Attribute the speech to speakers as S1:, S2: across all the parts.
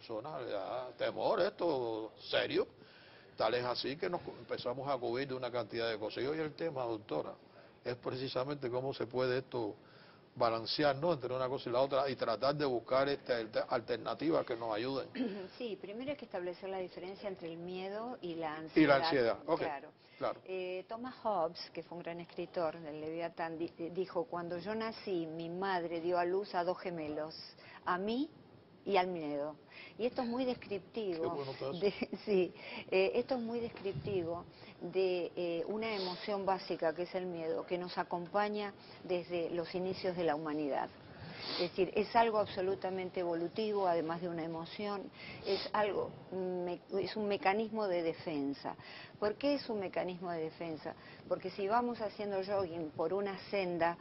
S1: personas le da temor, esto serio. Tal es así que nos empezamos a cubrir de una cantidad de cosas. Y hoy el tema, doctora, es precisamente cómo se puede esto balancear, ¿no?, entre una cosa y la otra, y tratar de buscar alternativas que nos ayuden.
S2: Sí, primero hay que establecer la diferencia entre el miedo y la ansiedad.
S1: Y la ansiedad, ok,
S2: claro.
S1: claro.
S2: Thomas Hobbes, que fue un gran escritor del Leviatán, dijo: cuando yo nací, mi madre dio a luz a dos gemelos, a mí y al miedo. Y esto es muy descriptivo.
S1: Qué bueno caso.
S2: Sí, esto es muy descriptivo de una emoción básica que es el miedo, que nos acompaña desde los inicios de la humanidad. Es decir, es algo absolutamente evolutivo, además de una emoción, es un mecanismo de defensa. ¿Por qué es un mecanismo de defensa? Porque si vamos haciendo jogging por una senda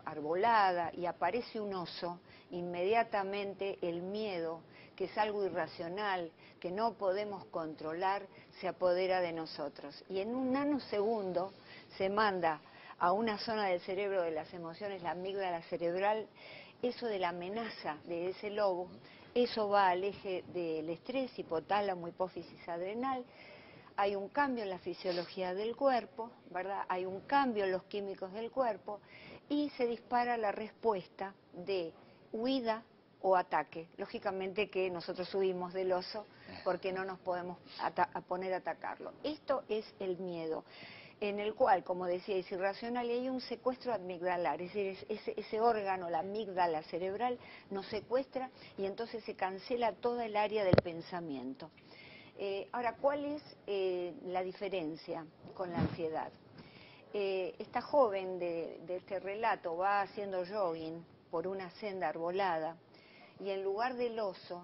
S2: arbolada y aparece un oso, inmediatamente el miedo, que es algo irracional, que no podemos controlar, se apodera de nosotros. Y en un nanosegundo se manda a una zona del cerebro de las emociones, la amígdala cerebral, eso de la amenaza de ese lobo, eso va al eje del estrés, hipotálamo, hipófisis adrenal. Hay un cambio en la fisiología del cuerpo, ¿verdad? Hay un cambio en los químicos del cuerpo y se dispara la respuesta de huida o ataque. Lógicamente que nosotros huimos del oso porque no nos podemos poner a atacarlo. Esto es el miedo, en el cual, como decía, es irracional y hay un secuestro amigdalar, es decir, ese órgano, la amígdala cerebral, nos secuestra y entonces se cancela toda el área del pensamiento. Ahora, ¿cuál es la diferencia con la ansiedad? Esta joven de este relato va haciendo jogging por una senda arbolada y en lugar del oso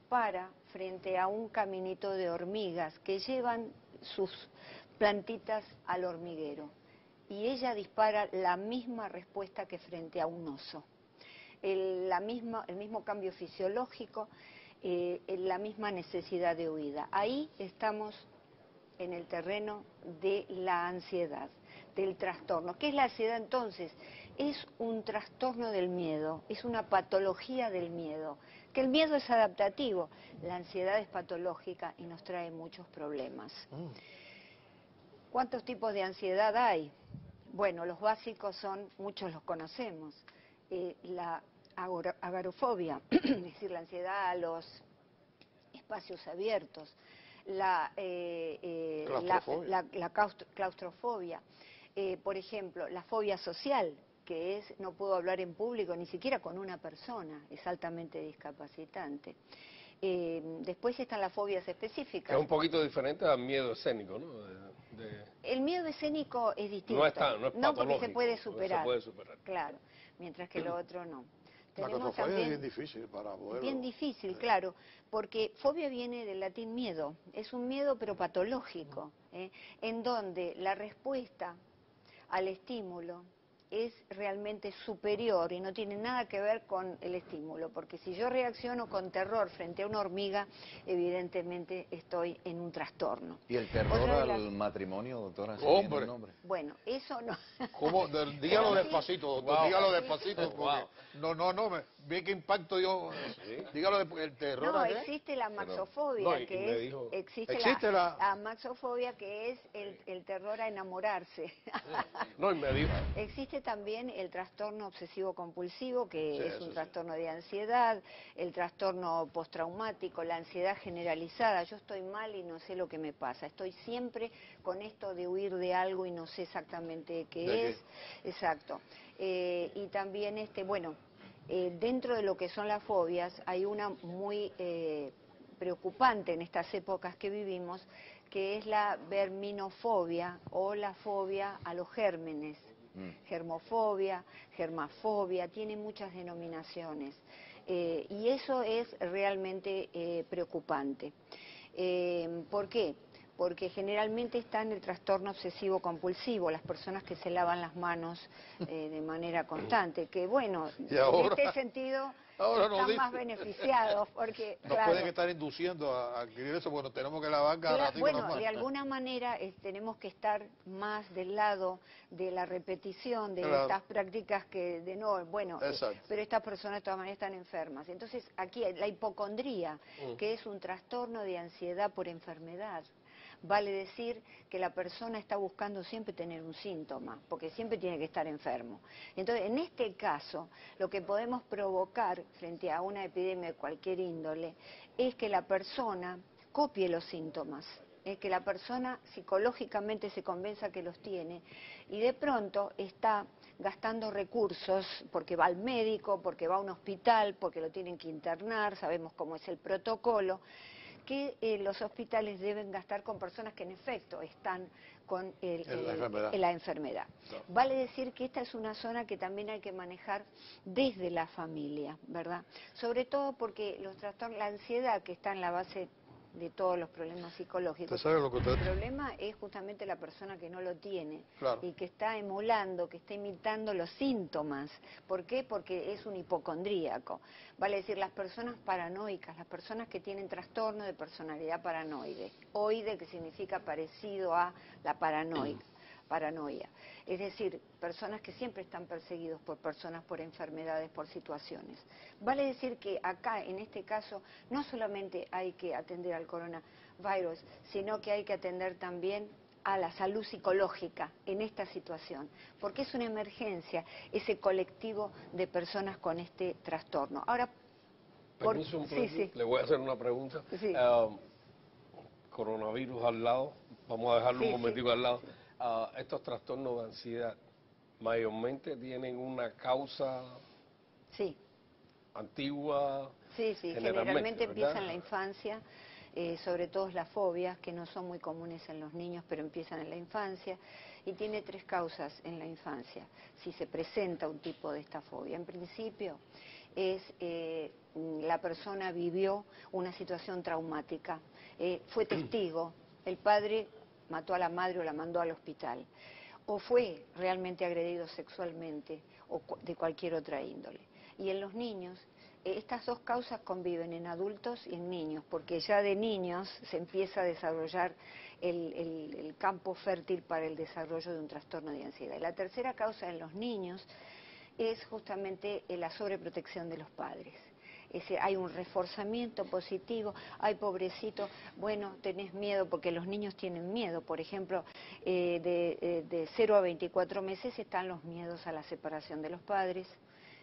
S2: para frente a un caminito de hormigas que llevan sus plantitas al hormiguero y ella dispara la misma respuesta que frente a un oso. El mismo cambio fisiológico, la misma necesidad de huida. Ahí estamos en el terreno de la ansiedad, del trastorno. ¿Qué es la ansiedad entonces? Es un trastorno del miedo, es una patología del miedo, que el miedo es adaptativo, la ansiedad es patológica y nos trae muchos problemas. ¿Cuántos tipos de ansiedad hay? Bueno, los básicos son, muchos los conocemos, la agorafobia, es decir, la ansiedad a los espacios abiertos, la claustrofobia, por ejemplo, la fobia social, que es no puedo hablar en público ni siquiera con una persona, es altamente discapacitante. Después están las fobias específicas.
S3: Que es un poquito diferente al miedo escénico, ¿no?
S2: El miedo escénico es distinto.
S3: No es patológico.
S2: Porque se puede superar.
S3: Se puede superar.
S2: Claro, mientras que lo otro no.
S1: La claustrofobia es bien difícil para poder...
S2: Bien difícil, claro, porque fobia viene del latín miedo, es un miedo pero patológico, en donde la respuesta al estímulo es realmente superior y no tiene nada que ver con el estímulo, porque si yo reacciono con terror frente a una hormiga, evidentemente estoy en un trastorno.
S4: ¿Y el terror al matrimonio, doctora?
S1: ¡Hombre!
S2: Bueno, eso no.
S1: ¿Cómo? Dígalo despacito, doctor,
S3: Wow.
S1: dígalo despacito. Porque ve qué impacto dio.
S3: Sí.
S1: Dígalo, el terror.
S2: No, existe la maxofobia,
S3: No,
S2: existe la maxofobia, que es el terror a enamorarse.
S3: No, y me dijo.
S2: Existe también el trastorno obsesivo-compulsivo, que es un trastorno de ansiedad, el trastorno postraumático, la ansiedad generalizada. Yo estoy mal y no sé lo que me pasa. Estoy siempre con esto de huir de algo y no sé exactamente qué es. Exacto. Y también, dentro de lo que son las fobias, hay una muy preocupante en estas épocas que vivimos, que es la verminofobia o la fobia a los gérmenes. Germofobia, germafobia, tiene muchas denominaciones. Y eso es realmente preocupante. ¿Por qué? Porque generalmente está en el trastorno obsesivo-compulsivo, las personas que se lavan las manos de manera constante, que bueno, en este sentido
S1: Ahora nos
S2: están
S1: dice.
S2: más beneficiados porque,
S1: Nos
S2: claro,
S1: pueden estar induciendo a adquirir eso, bueno, tenemos que lavar cada ratito
S2: bueno,
S1: nomás.
S2: de alguna manera tenemos que estar más del lado de la repetición de
S1: Claro.
S2: estas prácticas que de no, bueno,
S1: Exacto.
S2: pero estas personas de todas maneras están enfermas. Entonces, aquí la hipocondría, que es un trastorno de ansiedad por enfermedad. Vale decir que la persona está buscando siempre tener un síntoma, porque siempre tiene que estar enfermo. Entonces, en este caso, lo que podemos provocar frente a una epidemia de cualquier índole es que la persona copie los síntomas, que la persona psicológicamente se convenza que los tiene y de pronto está gastando recursos porque va al médico, porque va a un hospital, porque lo tienen que internar, sabemos cómo es el protocolo, que los hospitales deben gastar con personas que en efecto están con la enfermedad.
S1: No.
S2: Vale decir que esta es una zona que también hay que manejar desde la familia, ¿verdad? Sobre todo porque los trastornos, la ansiedad que está en la base de todos los problemas psicológicos.
S1: ¿Usted sabe lo que usted...
S2: El problema es justamente la persona que no lo tiene,
S1: Claro.
S2: y que está emulando, que está imitando los síntomas. ¿Por qué? Porque es un hipocondríaco. Vale decir, las personas paranoicas, las personas que tienen trastorno de personalidad paranoide. Oide, que significa parecido a la paranoia. Es decir, personas que siempre están perseguidos por personas, por enfermedades, por situaciones. Vale decir que acá, en este caso, no solamente hay que atender al coronavirus, sino que hay que atender también a la salud psicológica en esta situación, porque es una emergencia ese colectivo de personas con este trastorno. Ahora,
S3: Permiso,
S2: sí.
S3: le voy a hacer una pregunta.
S2: Sí.
S3: Coronavirus al lado, vamos a dejarlo un
S2: Sí,
S3: momentico al lado. Estos trastornos de ansiedad mayormente tienen una causa
S2: Sí.
S3: antigua.
S2: Sí,
S3: ¿verdad?
S2: generalmente empieza en la infancia, sobre todo las fobias, que no son muy comunes en los niños, pero empiezan en la infancia, y tiene 3 causas en la infancia, si se presenta un tipo de esta fobia. En principio, es la persona vivió una situación traumática, fue testigo, el padre mató a la madre o la mandó al hospital, o fue realmente agredido sexualmente o de cualquier otra índole. Y en los niños, estas 2 causas conviven en adultos y en niños, porque ya de niños se empieza a desarrollar el campo fértil para el desarrollo de un trastorno de ansiedad. Y la tercera causa en los niños es justamente la sobreprotección de los padres. Hay un reforzamiento positivo, ay pobrecito, bueno, tenés miedo, porque los niños tienen miedo, por ejemplo, de 0 a 24 meses están los miedos a la separación de los padres,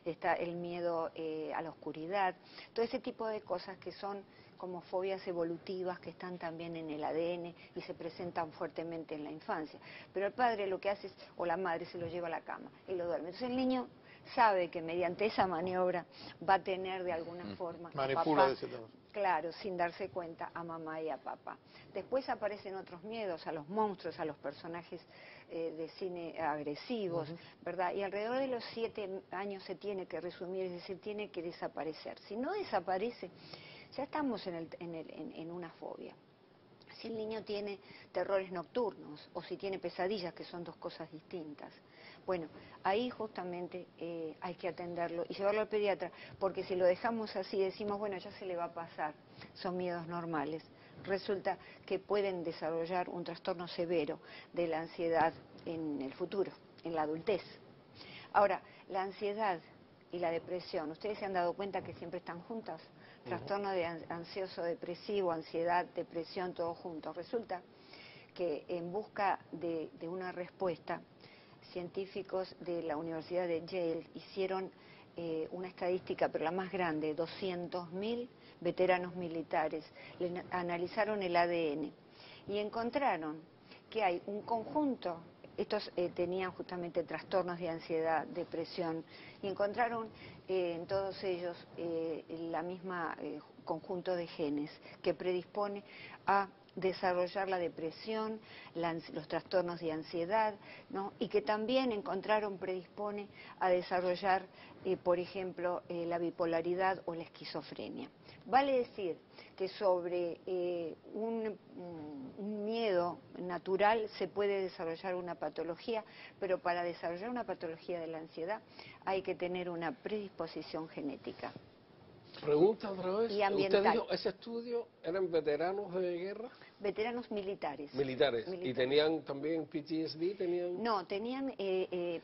S2: está el miedo a la oscuridad, todo ese tipo de cosas que son como fobias evolutivas que están también en el ADN y se presentan fuertemente en la infancia. Pero el padre lo que hace es, o la madre se lo lleva a la cama y lo duerme. Entonces el niño sabe que mediante esa maniobra va a tener de alguna forma
S1: manipula
S2: a
S1: de
S2: papá,
S1: ese tema.
S2: claro, sin darse cuenta, a mamá y a papá. Después aparecen otros miedos, a los monstruos, a los personajes de cine agresivos, ¿verdad? Y alrededor de los 7 años se tiene que resumir, es decir, tiene que desaparecer. Si no desaparece, ya estamos en una fobia. Si el niño tiene terrores nocturnos o si tiene pesadillas, que son 2 cosas distintas. Bueno, ahí justamente hay que atenderlo y llevarlo al pediatra, porque si lo dejamos así, decimos, bueno, ya se le va a pasar, son miedos normales. Resulta que pueden desarrollar un trastorno severo de la ansiedad en el futuro, en la adultez. Ahora, la ansiedad y la depresión, ¿ustedes se han dado cuenta que siempre están juntas? Trastorno de ansioso depresivo, ansiedad, depresión, todos juntos. Resulta que en busca de una respuesta, científicos de la Universidad de Yale hicieron una estadística, pero la más grande, 200.000 veteranos militares, analizaron el ADN y encontraron que hay un conjunto, estos tenían justamente trastornos de ansiedad, depresión, y encontraron en todos ellos la misma conjunto de genes que predispone a desarrollar la depresión, los trastornos de ansiedad, ¿no? Y que también encontraron predispone a desarrollar, por ejemplo, la bipolaridad o la esquizofrenia. Vale decir que sobre un miedo natural se puede desarrollar una patología, pero para desarrollar una patología de la ansiedad hay que tener una predisposición genética.
S3: Pregunta otra vez.
S2: Y ambiental.
S3: Usted dijo, ese estudio eran veteranos de guerra,
S2: Veteranos militares.
S3: militares, y tenían también PTSD, tenían.
S2: No,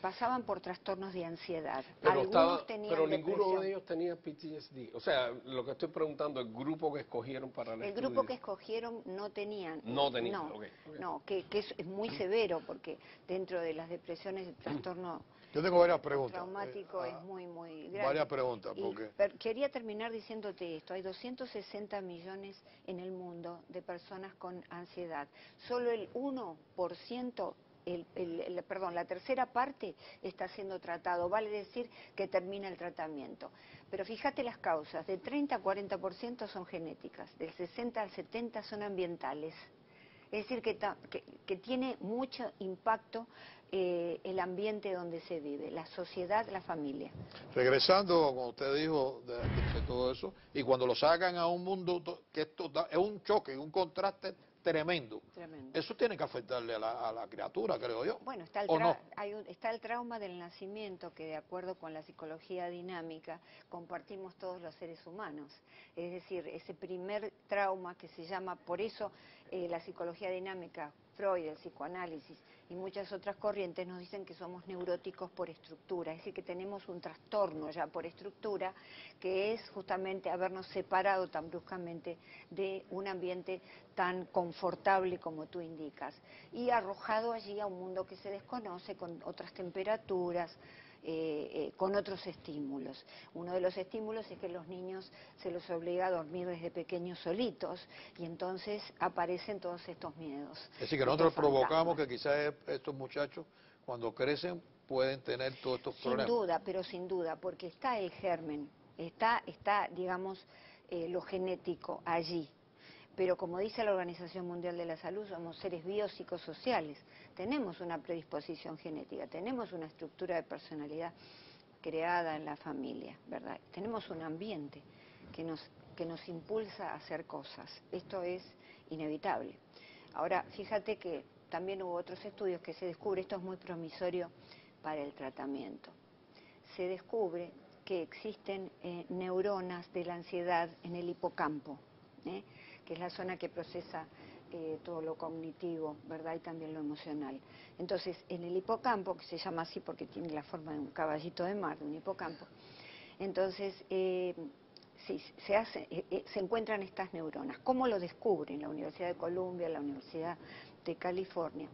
S2: pasaban por trastornos de ansiedad.
S3: Pero,
S2: Algunos tenían
S3: pero ninguno
S2: depresión.
S3: de ellos tenía PTSD. O sea, lo que estoy preguntando, el grupo que escogieron para el
S2: El
S3: estudio.
S2: grupo que escogieron no tenían.
S3: No tenían,
S2: No,
S3: ok.
S2: no, que es muy severo porque dentro de las depresiones el trastorno
S1: Yo tengo varias preguntas.
S2: traumático es muy, muy grande.
S1: Varias preguntas,
S2: Y
S1: porque...
S2: quería terminar diciéndote esto. Hay 260 millones en el mundo de personas con ansiedad. Solo el 1%, perdón, la tercera parte está siendo tratado. Vale decir que termina el tratamiento. Pero fíjate las causas. De 30 a 40% son genéticas. Del 60 al 70 son ambientales. Es decir, que tiene mucho impacto el ambiente donde se vive, la sociedad, la familia.
S1: Regresando, como usted dijo, de todo eso, y cuando lo sacan a un mundo que esto es un choque, un contraste tremendo.
S2: Tremendo.
S1: Eso tiene que afectarle a la criatura, creo yo.
S2: Bueno,
S1: ¿O no?
S2: está el trauma del nacimiento, que de acuerdo con la psicología dinámica compartimos todos los seres humanos. Es decir, ese primer trauma que se llama, por eso la psicología dinámica, Freud, el psicoanálisis y muchas otras corrientes nos dicen que somos neuróticos por estructura, es decir, que tenemos un trastorno ya por estructura, que es justamente habernos separado tan bruscamente de un ambiente tan confortable como tú indicas, y arrojado allí a un mundo que se desconoce, con otras temperaturas, con otros estímulos. Uno de los estímulos es que los niños se los obliga a dormir desde pequeños solitos, y entonces aparecen todos estos miedos.
S1: Es decir, que nosotros provocamos que quizás estos muchachos, cuando crecen, pueden tener todos estos problemas.
S2: Sin duda, pero sin duda, porque está el germen, está digamos, lo genético allí. Pero como dice la Organización Mundial de la Salud, somos seres biopsicosociales. Tenemos una predisposición genética, tenemos una estructura de personalidad creada en la familia, ¿verdad? Tenemos un ambiente que nos impulsa a hacer cosas. Esto es inevitable. Ahora, fíjate que también hubo otros estudios que se descubre, esto es muy promisorio para el tratamiento. Se descubre que existen neuronas de la ansiedad en el hipocampo, que es la zona que procesa todo lo cognitivo, ¿verdad? Y también lo emocional. Entonces, en el hipocampo, que se llama así porque tiene la forma de un caballito de mar, de un hipocampo, entonces se encuentran estas neuronas. ¿Cómo lo descubren? La Universidad de Columbia, la Universidad de California.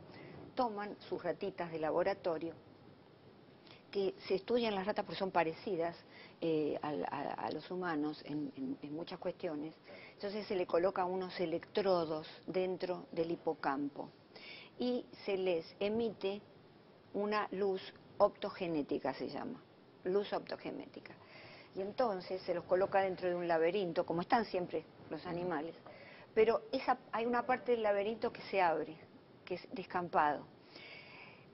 S2: Toman sus ratitas de laboratorio, que se estudian las ratas porque son parecidas a los humanos en muchas cuestiones. Entonces se le coloca unos electrodos dentro del hipocampo y se les emite una luz optogenética, se llama, luz optogenética. Y entonces se los coloca dentro de un laberinto, como están siempre los animales, pero hay una parte del laberinto que se abre, que es descampado,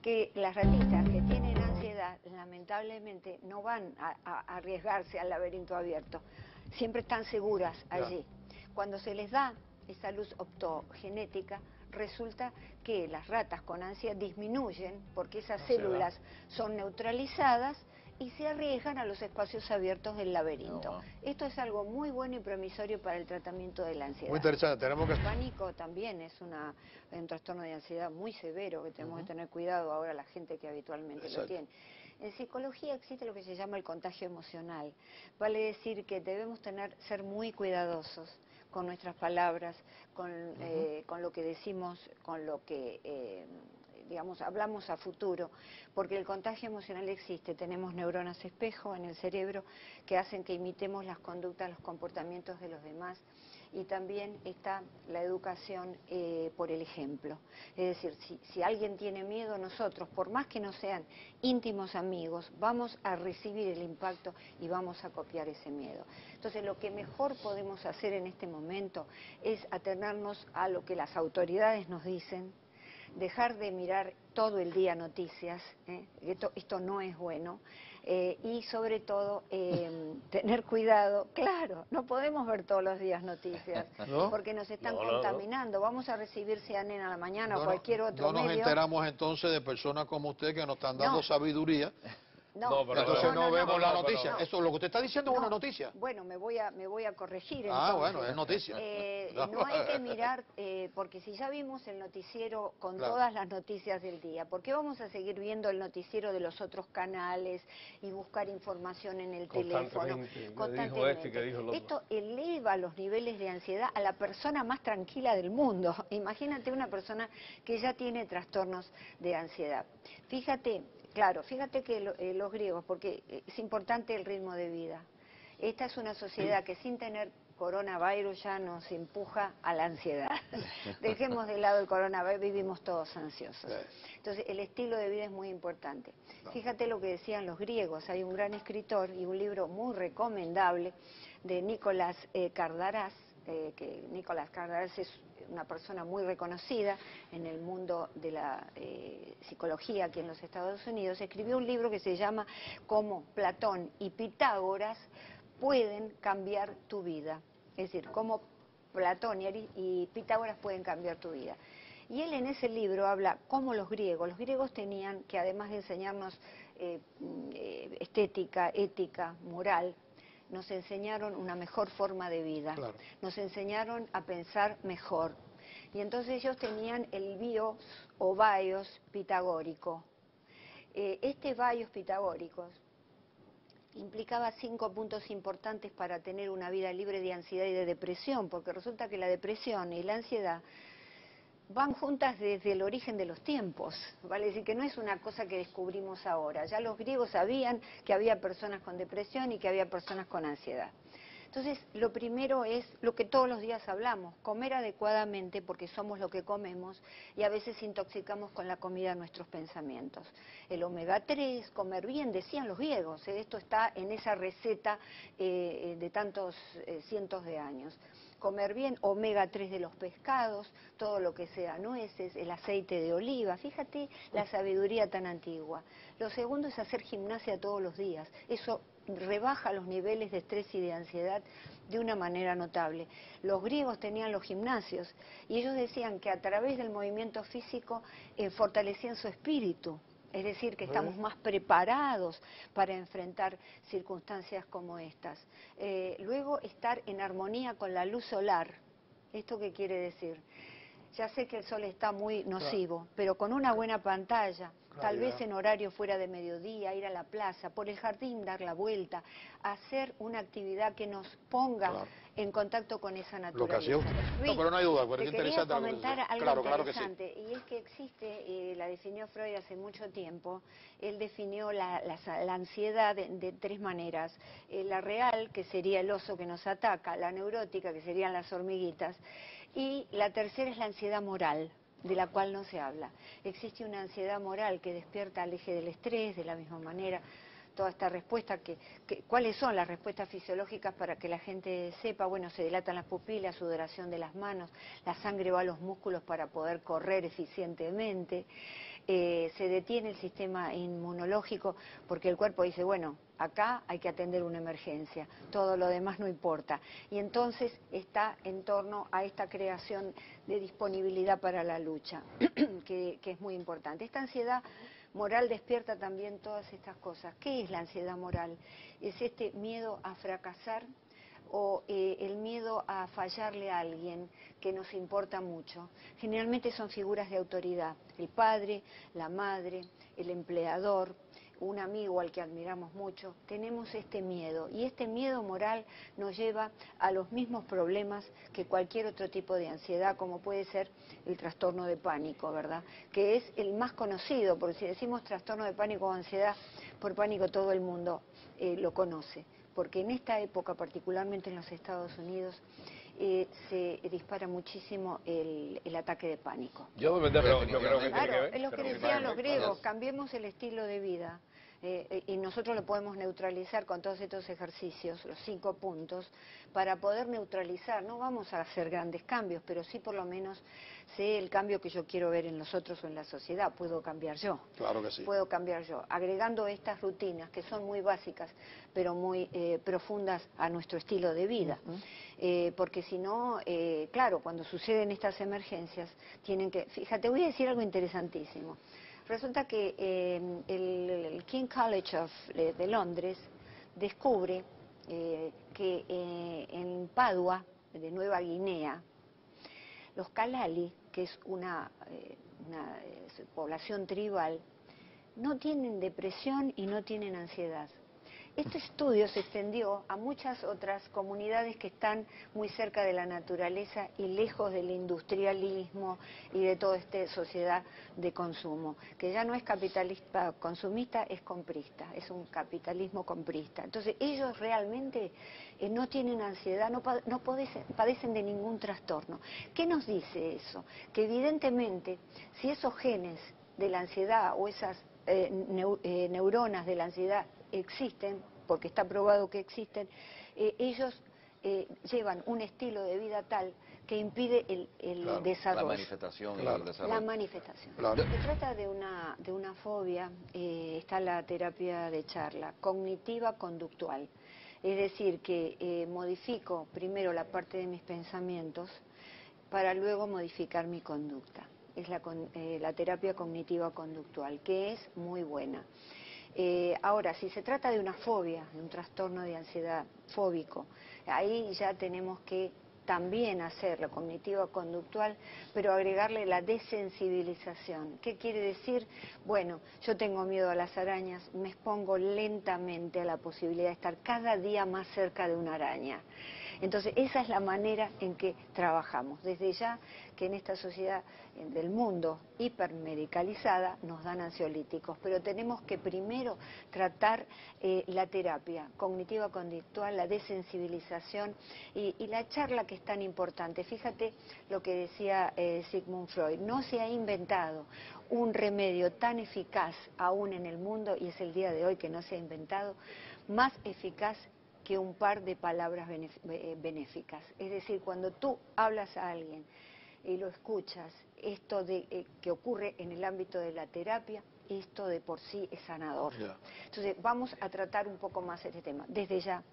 S2: que las ratitas que tienen ansiedad lamentablemente no van a arriesgarse al laberinto abierto, siempre están seguras allí. Cuando se les da esa luz optogenética, resulta que las ratas con ansiedad disminuyen porque esas células son neutralizadas y se arriesgan a los espacios abiertos del laberinto. Esto es algo muy bueno y promisorio para el tratamiento de la ansiedad.
S1: Muy interesante, tenemos que...
S2: El pánico también es un trastorno de ansiedad muy severo que tenemos que tener cuidado ahora la gente que habitualmente lo tiene. En psicología existe lo que se llama el contagio emocional. Vale decir que debemos ser muy cuidadosos con nuestras palabras, con lo que decimos, con lo que digamos, hablamos a futuro, porque el contagio emocional existe. Tenemos neuronas espejo en el cerebro que hacen que imitemos las conductas, los comportamientos de los demás, y también está la educación por el ejemplo. Es decir, si alguien tiene miedo, nosotros, por más que no sean íntimos amigos, vamos a recibir el impacto y vamos a copiar ese miedo. Entonces, lo que mejor podemos hacer en este momento es atenernos a lo que las autoridades nos dicen, dejar de mirar todo el día noticias, esto no es bueno, y sobre todo tener cuidado. Claro, no podemos ver todos los días noticias,
S1: ¿no?
S2: porque nos están contaminando. Vamos a recibir CNN a la mañana o cualquier otro
S1: medio. No nos
S2: medio.
S1: enteramos entonces de personas como usted que nos están dando sabiduría
S3: No, pero
S1: Entonces no vemos la
S3: no,
S1: noticia.
S3: no.
S1: Eso, lo que usted está diciendo es
S2: No.
S1: una noticia.
S2: Bueno, me voy a corregir.
S1: Ah,
S2: Entonces.
S1: bueno, es noticia.
S2: No hay que mirar, porque si ya vimos el noticiero con
S1: Claro.
S2: todas las noticias del día, ¿por qué vamos a seguir viendo el noticiero de los otros canales y buscar información en el teléfono?
S3: Que dijo este, que dijo el otro.
S2: Esto eleva los niveles de ansiedad a la persona más tranquila del mundo. Imagínate una persona que ya tiene trastornos de ansiedad. Fíjate que los griegos, porque es importante el ritmo de vida. Esta es una sociedad que sin tener coronavirus ya nos empuja a la ansiedad. Dejemos de lado el coronavirus, vivimos todos ansiosos. Entonces, el estilo de vida es muy importante. Fíjate lo que decían los griegos. Hay un gran escritor y un libro muy recomendable de Nicolás Kardaras, que Nicolás Kardaras es una persona muy reconocida en el mundo de la psicología aquí en los Estados Unidos. Escribió un libro que se llama Cómo Platón y Pitágoras pueden cambiar tu vida. Es decir, cómo Platón y Pitágoras pueden cambiar tu vida. Y él en ese libro habla cómo los griegos tenían que, además de enseñarnos estética, ética, moral, nos enseñaron una mejor forma de vida,
S1: Claro.
S2: Nos enseñaron a pensar mejor. Y entonces ellos tenían el bios o bios pitagórico. Este bios pitagórico implicaba 5 puntos importantes para tener una vida libre de ansiedad y de depresión, porque resulta que la depresión y la ansiedad van juntas desde el origen de los tiempos, vale decir que no es una cosa que descubrimos ahora. Ya los griegos sabían que había personas con depresión y que había personas con ansiedad. Entonces, lo primero es lo que todos los días hablamos, comer adecuadamente porque somos lo que comemos y a veces intoxicamos con la comida nuestros pensamientos. El omega 3, comer bien, decían los griegos, esto está en esa receta de tantos cientos de años. Comer bien, omega 3 de los pescados, todo lo que sea nueces, el aceite de oliva, fíjate la sabiduría tan antigua. Lo segundo es hacer gimnasia todos los días, eso rebaja los niveles de estrés y de ansiedad de una manera notable. Los griegos tenían los gimnasios y ellos decían que a través del movimiento físico fortalecían su espíritu. Es decir, que estamos más preparados para enfrentar circunstancias como estas. Luego, estar en armonía con la luz solar. ¿Esto qué quiere decir? Ya sé que el sol está muy nocivo, pero con una buena pantalla, tal vez en horario fuera de mediodía, ir a la plaza, por el jardín dar la vuelta, hacer una actividad que nos ponga en contacto con esa naturaleza.
S1: Lo que hacía usted.
S2: Luis,
S1: No, pero no hay duda, porque
S2: te
S1: es
S2: quería
S1: interesante.
S2: comentar algo
S1: claro que sí.
S2: interesante, y es que existe, la definió Freud hace mucho tiempo, él definió la ansiedad de 3 maneras. La real, que sería el oso que nos ataca, la neurótica, que serían las hormiguitas, y la tercera es la ansiedad moral, de la cual no se habla. Existe una ansiedad moral que despierta al eje del estrés, de la misma manera. Toda esta respuesta, ¿cuáles son las respuestas fisiológicas para que la gente sepa? Bueno, se dilatan las pupilas, sudoración de las manos, la sangre va a los músculos para poder correr eficientemente, se detiene el sistema inmunológico porque el cuerpo dice, bueno, acá hay que atender una emergencia, todo lo demás no importa. Y entonces está en torno a esta creación de disponibilidad para la lucha, que es muy importante. Esta ansiedad moral despierta también todas estas cosas. ¿Qué es la ansiedad moral? Es este miedo a fracasar o el miedo a fallarle a alguien que nos importa mucho. Generalmente son figuras de autoridad, el padre, la madre, el empleador, un amigo al que admiramos mucho. Tenemos este miedo y este miedo moral nos lleva a los mismos problemas que cualquier otro tipo de ansiedad, como puede ser el trastorno de pánico, ¿verdad? Que es el más conocido, porque si decimos trastorno de pánico o ansiedad por pánico, todo el mundo lo conoce. Porque en esta época, particularmente en los Estados Unidos, se dispara muchísimo el ataque de pánico.
S3: Yo creo que tiene que
S2: Claro,
S3: ver.
S2: es lo que decían los griegos, cambiemos el estilo de vida. Y nosotros lo podemos neutralizar con todos estos ejercicios, los 5 puntos, para poder neutralizar. No vamos a hacer grandes cambios, pero sí por lo menos sé el cambio que yo quiero ver en los otros o en la sociedad. Puedo cambiar yo.
S1: Claro que sí.
S2: Puedo cambiar yo, agregando estas rutinas que son muy básicas, pero muy profundas a nuestro estilo de vida. Porque si no, claro, cuando suceden estas emergencias, fíjate, voy a decir algo interesantísimo. Resulta que el King College de Londres descubre que en Padua, de Nueva Guinea, los Kalali, que es una población tribal, no tienen depresión y no tienen ansiedad. Este estudio se extendió a muchas otras comunidades que están muy cerca de la naturaleza y lejos del industrialismo y de toda esta sociedad de consumo, que ya no es capitalista consumista, es comprista, es un capitalismo comprista. Entonces ellos realmente no tienen ansiedad, no padecen de ningún trastorno. ¿Qué nos dice eso? Que evidentemente si esos genes de la ansiedad o esas neuronas de la ansiedad existen, porque está probado que existen, ellos llevan un estilo de vida tal que impide el desarrollo.
S4: La manifestación y el desarrollo.
S2: La manifestación.
S1: Claro.
S2: Se trata de una fobia, está la terapia de charla, cognitiva conductual. Es decir, que modifico primero la parte de mis pensamientos para luego modificar mi conducta. Es la terapia cognitiva conductual, que es muy buena. Ahora, si se trata de una fobia, de un trastorno de ansiedad fóbico, ahí ya tenemos que también hacer la cognitiva conductual, pero agregarle la desensibilización. ¿Qué quiere decir? Bueno, yo tengo miedo a las arañas, me expongo lentamente a la posibilidad de estar cada día más cerca de una araña. Entonces, esa es la manera en que trabajamos. Desde ya que en esta sociedad del mundo hipermedicalizada nos dan ansiolíticos, pero tenemos que primero tratar la terapia cognitiva conductual, la desensibilización y la charla que es tan importante. Fíjate lo que decía Sigmund Freud, no se ha inventado un remedio tan eficaz aún en el mundo, y es el día de hoy que no se ha inventado, más eficaz que un par de palabras benéficas. Es decir, cuando tú hablas a alguien y lo escuchas, esto que ocurre en el ámbito de la terapia, esto de por sí es sanador. Yeah. Entonces, vamos a tratar un poco más este tema. Desde ya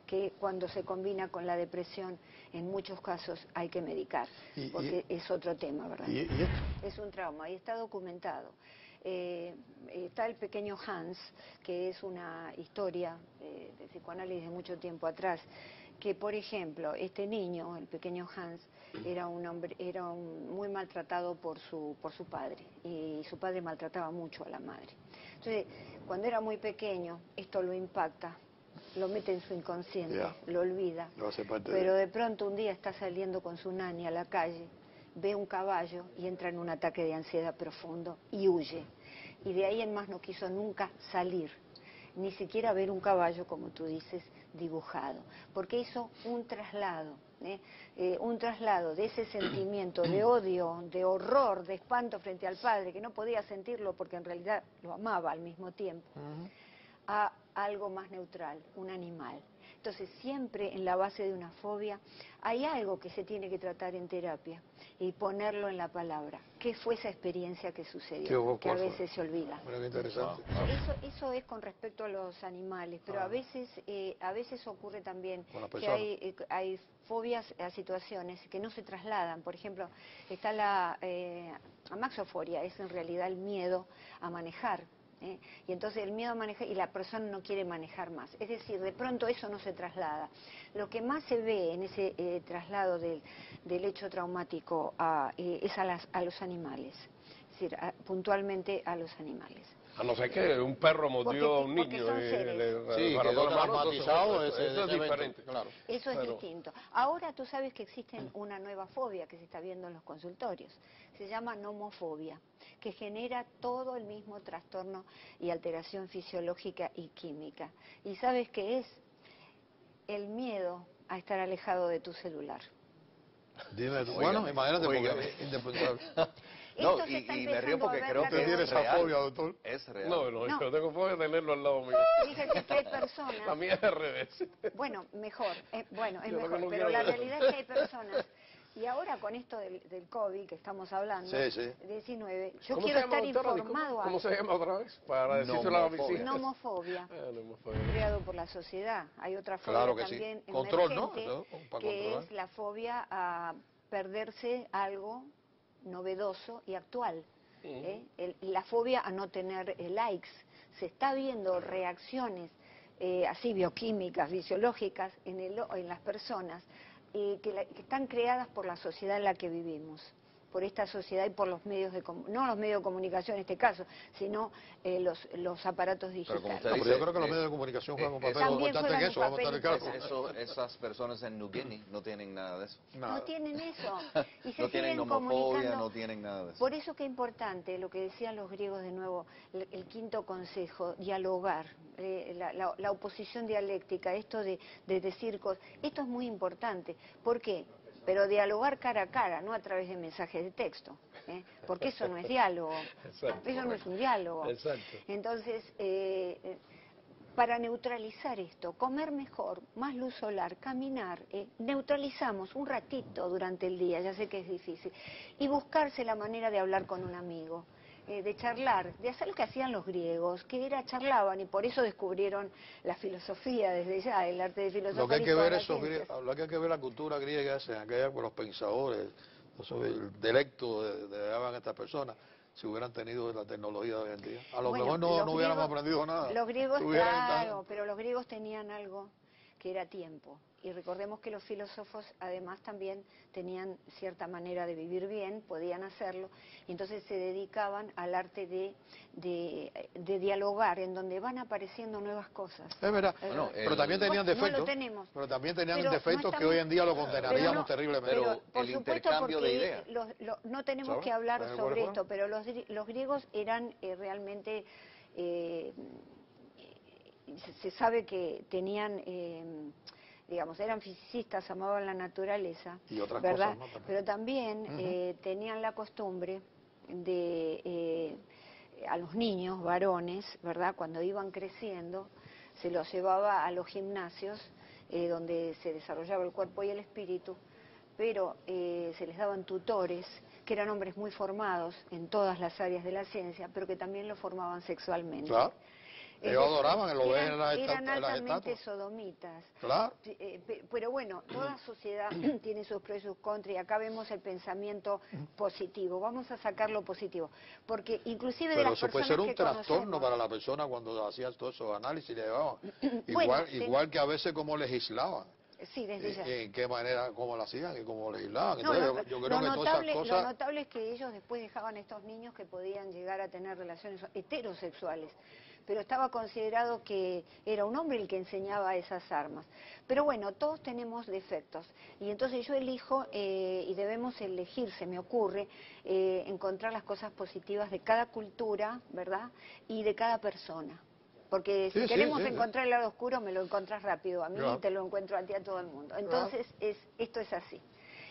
S2: que cuando se combina con la depresión, en muchos casos hay que medicar, porque es otro tema, ¿verdad? Es un trauma y está documentado. Está el pequeño Hans, que es una historia de psicoanálisis de mucho tiempo atrás, que por ejemplo, este niño, el pequeño Hans, era muy maltratado por su padre, y su padre maltrataba mucho a la madre. Entonces, cuando era muy pequeño, esto lo impacta, lo mete en su inconsciente, lo olvida, pero de pronto un día está saliendo con su nani a la calle, ve un caballo y entra en un ataque de ansiedad profundo y huye. Y de ahí en más no quiso nunca salir, ni siquiera ver un caballo, como tú dices, dibujado, porque hizo un traslado de ese sentimiento de odio, de horror, de espanto frente al padre, que no podía sentirlo porque en realidad lo amaba al mismo tiempo, a algo más neutral, un animal. Entonces, siempre en la base de una fobia hay algo que se tiene que tratar en terapia y ponerlo en la palabra. ¿Qué fue esa experiencia que sucedió? Que a veces se olvida.
S1: Bueno, qué interesante.
S2: Eso es con respecto a los animales, pero a veces ocurre también que hay fobias a situaciones que no se trasladan. Por ejemplo, está la amaxoforia, es en realidad el miedo a manejar. Y entonces el miedo a manejar y la persona no quiere manejar más, es decir, de pronto eso no se traslada. Lo que más se ve en ese traslado del hecho traumático es a los animales, es decir, puntualmente a los animales.
S3: A no ser que un perro mordió a un niño.
S1: Sí, quedó traumatizado, eso es diferente. Claro.
S2: Eso es distinto. Ahora tú sabes que existe una nueva fobia que se está viendo en los consultorios. Se llama nomofobia, que genera todo el mismo trastorno y alteración fisiológica y química. ¿Y sabes qué es? El miedo a estar alejado de tu celular.
S1: Dime, bueno, imagínate, porque es indispensable.
S4: No, y me río porque creo que
S1: tiene esa fobia, doctor.
S4: Es real.
S3: No, yo tengo fobia de tenerlo al lado mío.
S2: Fíjate que hay personas...
S3: La mía es al revés.
S2: Bueno, mejor, es mejor, pero la realidad es que hay personas... Y ahora con esto del COVID que estamos hablando, 19, yo quiero estar informado.
S3: ¿Cómo se llama otra vez? Para decírselo a la visita.
S2: Nomofobia. Creado por la sociedad. Hay otra fobia
S1: claro que
S2: también
S1: sí. Control,
S2: emergente,
S1: ¿no?
S2: que es la fobia a perderse algo novedoso y actual. La fobia a no tener likes. Se está viendo reacciones así bioquímicas, fisiológicas en las personas que están creadas por la sociedad en la que vivimos, por esta sociedad y por los medios no los medios de comunicación en este caso, sino los aparatos digitales.
S1: Pero yo creo que los medios de comunicación juegan un papel importante en eso, vamos a estar claros.
S4: Esas personas en New Guinea no tienen nada de eso.
S2: No tienen eso. Y se
S4: no tienen homofobia, no tienen nada de eso.
S2: Por eso que es importante, lo que decían los griegos de nuevo, el quinto consejo, dialogar, la oposición dialéctica, esto de decir cosas, esto es muy importante. ¿Por qué? Pero dialogar cara a cara, no a través de mensajes de texto, porque eso no es diálogo,
S3: Exacto,
S2: eso no es un diálogo.
S3: Exacto.
S2: Entonces, para neutralizar esto, comer mejor, más luz solar, caminar, neutralizamos un ratito durante el día, ya sé que es difícil, y buscarse la manera de hablar con un amigo. De charlar, de hacer lo que hacían los griegos, que era charlaban y por eso descubrieron la filosofía desde ya, el arte de filosofía.
S1: Lo que hay que ver lo que hay que ver la cultura griega es en aquella con los pensadores, el intelecto de estas personas, si hubieran tenido la tecnología de hoy en día. A lo mejor no hubiéramos aprendido nada.
S2: Los griegos, claro, pero los griegos tenían algo que era tiempo. Y recordemos que los filósofos además también tenían cierta manera de vivir bien, podían hacerlo, y entonces se dedicaban al arte de dialogar, en donde van apareciendo nuevas cosas.
S1: Es verdad, pero también tenían defectos.
S2: No lo tenemos.
S1: Pero también tenían defectos que hoy en día lo condenaríamos terriblemente.
S2: Pero por
S4: el
S2: supuesto,
S4: intercambio de ideas.
S2: No tenemos que hablar sobre esto, pero los griegos eran realmente... se sabe que tenían, digamos, eran fisicistas, amaban la naturaleza,
S1: y otras
S2: ¿verdad?
S1: cosas, ¿no?
S2: Pero también tenían la costumbre de a los niños varones, ¿verdad? Cuando iban creciendo, se los llevaba a los gimnasios donde se desarrollaba el cuerpo y el espíritu, pero se les daban tutores que eran hombres muy formados en todas las áreas de la ciencia, pero que también lo formaban sexualmente.
S1: Claro. Ellos adoraban, lo ven en las
S2: eran altamente
S1: estatuas.
S2: sodomitas.
S1: Claro.
S2: Pero bueno, toda sociedad tiene sus pros y sus contras, y acá vemos el pensamiento positivo. Vamos a sacar lo positivo, porque inclusive de las
S1: eso puede
S2: personas
S1: ser un
S2: que
S1: trastorno
S2: conocemos,
S1: para la persona cuando hacía todos esos análisis, le llevaban.
S2: Bueno,
S1: igual que a veces como legislaban.
S2: Sí, desde ya.
S1: En qué manera, cómo lo hacían y cómo legislaban.
S2: No,
S1: Entonces, yo creo que todas esas cosas...
S2: Lo notable es que ellos después dejaban a estos niños que podían llegar a tener relaciones heterosexuales, pero estaba considerado que era un hombre el que enseñaba esas armas. Pero bueno, todos tenemos defectos, y entonces yo elijo, y debemos elegir, se me ocurre, encontrar las cosas positivas de cada cultura, ¿verdad?, y de cada persona. Porque si queremos encontrar el lado oscuro, me lo encontrás rápido a mí, te lo encuentro a ti, a todo el mundo. Entonces, esto es así.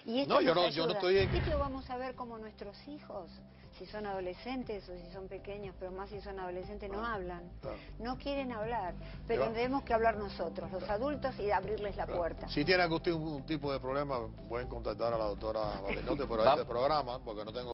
S2: Y esto
S1: yo no estoy...
S2: Esto vamos a ver como nuestros hijos, si son adolescentes o si son pequeños, pero más si son adolescentes, no hablan, no quieren hablar, pero tenemos que hablar nosotros, los adultos, y abrirles la puerta.
S1: Si tienen algún tipo de problema, pueden contactar a la doctora Valenotti por este programa, porque no tengo...